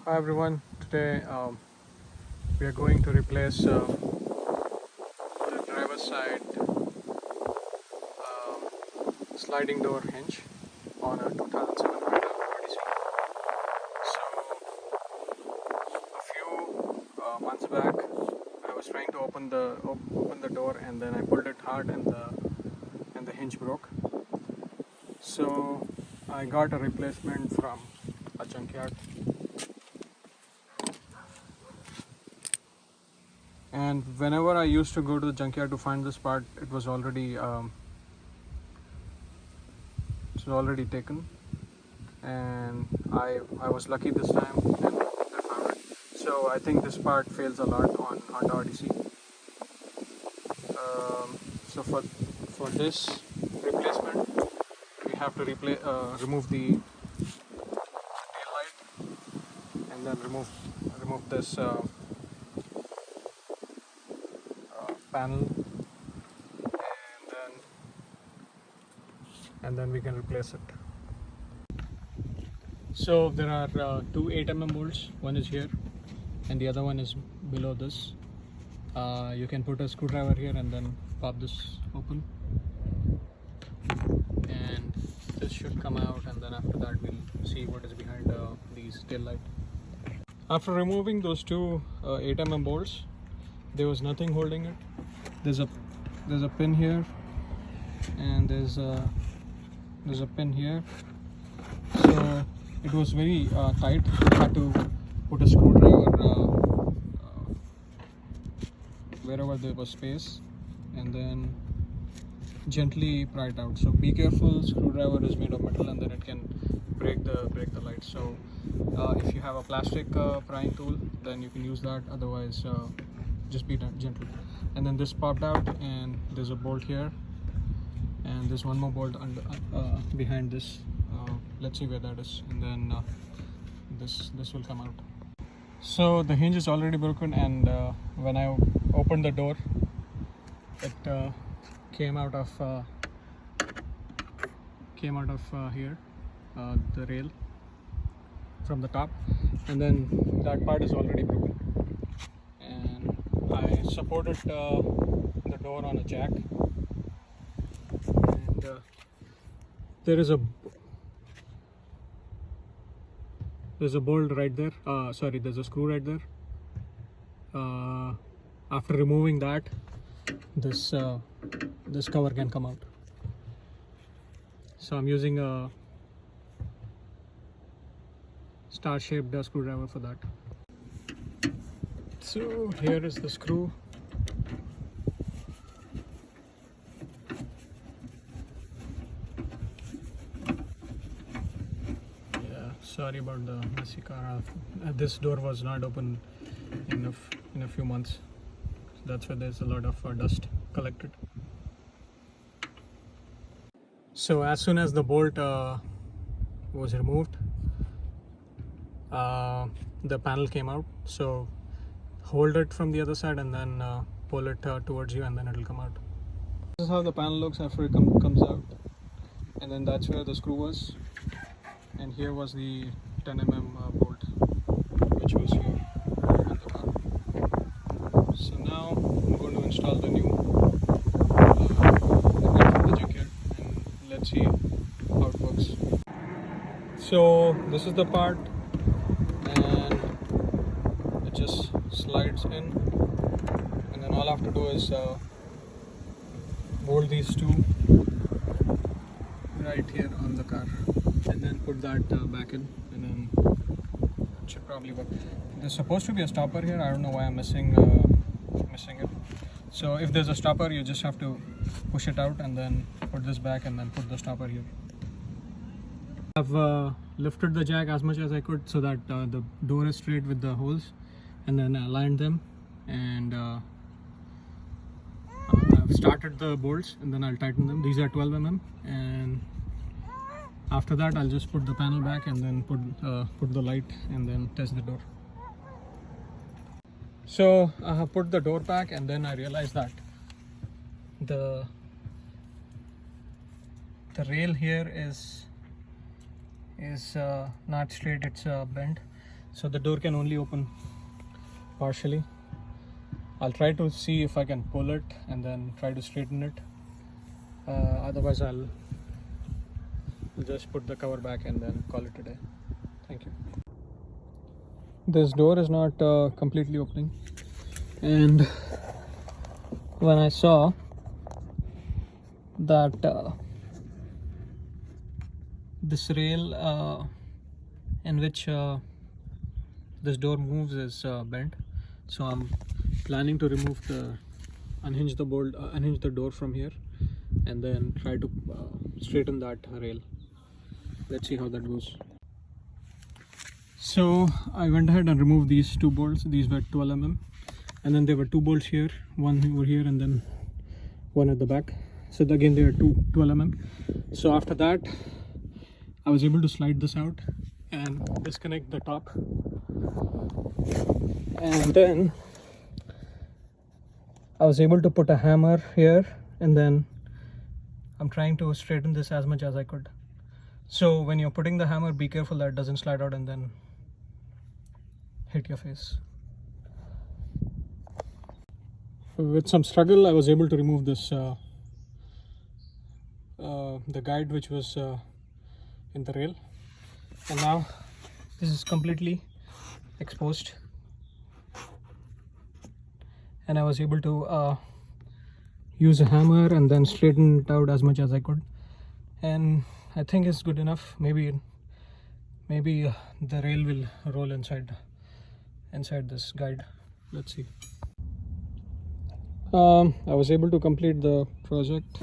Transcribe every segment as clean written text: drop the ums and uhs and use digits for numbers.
Hi everyone, today we are going to replace the driver's side sliding door hinge on a 2007 Honda Odyssey. So a few months back I was trying to open the door, and then I pulled it hard and the hinge broke. So I got a replacement from a junkyard. And whenever I used to go to the junkyard to find this part, it was already taken. And I was lucky this time and I found it. So I think this part fails a lot on Honda Odyssey. So for this replacement, we have to remove the tail light, and then remove this panel, and then we can replace it. So there are two 8mm bolts. One is here and the other one is below this. You can put a screwdriver here and then pop this open, and this should come out, and then after that we'll see what is behind these tail light. After removing those two 8mm bolts, there was nothing holding it. There's a pin here, and there's a pin here. So it was very tight. I had to put a screwdriver wherever there was space, and then gently pry it out. So be careful. Screwdriver is made of metal, and then it can break the light. So if you have a plastic prying tool, then you can use that. Otherwise, just be gentle. And then this popped out, and there's a bolt here, and there's one more bolt under behind this. Let's see where that is, and then this will come out. So the hinge is already broken, and when I opened the door, it came out of here, the rail from the top, and then that part is already broken. And I supported the door on a jack, and there's a bolt right there. There's a screw right there. After removing that, this cover can come out. So I'm using a star-shaped screwdriver for that. So here is the screw. Sorry about the messy car. This door was not open in a few months. That's why there's a lot of dust collected. So as soon as the bolt was removed, the panel came out. So hold it from the other side and then pull it towards you, and then it'll come out. This is how the panel looks after it comes out. And then that's where the screw was. And here was the 10mm bolt, which was here on the car. So now I'm going to install the new the junkyard, and let's see how it works. So this is the part, and it just slides in, and then all I have to do is bolt these two right here on the car, and then put that back in, and then it should probably work. There's supposed to be a stopper here. I don't know why I'm missing it. So if there's a stopper, you just have to push it out and then put this back, and then put the stopper here. I've lifted the jack as much as I could so that the door is straight with the holes, and then I aligned them, and I've started the bolts, and then I'll tighten them. These are 12mm, and after that I'll just put the panel back, and then put the light, and then test the door. So I have put the door back, and then I realized that the rail here is not straight, it's bent. So the door can only open partially. I'll try to see if I can pull it and then try to straighten it. Otherwise I'll just put the cover back and then call it a day. Thank you. This door is not completely opening, and when I saw that this rail in which this door moves is bent, so I'm planning to remove unhinge the door from here and then try to straighten that rail. Let's see how that goes. So I went ahead and removed these two bolts. These were 12 mm, and then there were two bolts here, one over here and then one at the back. So again there are 12 mm. So after that I was able to slide this out and disconnect the top, and then I was able to put a hammer here, and then I'm trying to straighten this as much as I could. So when you're putting the hammer, be careful that it doesn't slide out and then hit your face. With some struggle I was able to remove this the guide which was in the rail, and now this is completely exposed, and I was able to use a hammer and then straighten it out as much as I could, and I think it's good enough. Maybe the rail will roll inside this guide. Let's see. I was able to complete the project.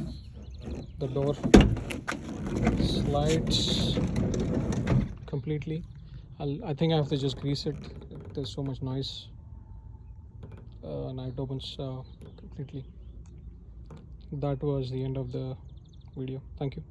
The door slides completely. I think I have to just grease it. There's so much noise. Now it opens completely. That was the end of the video. Thank you.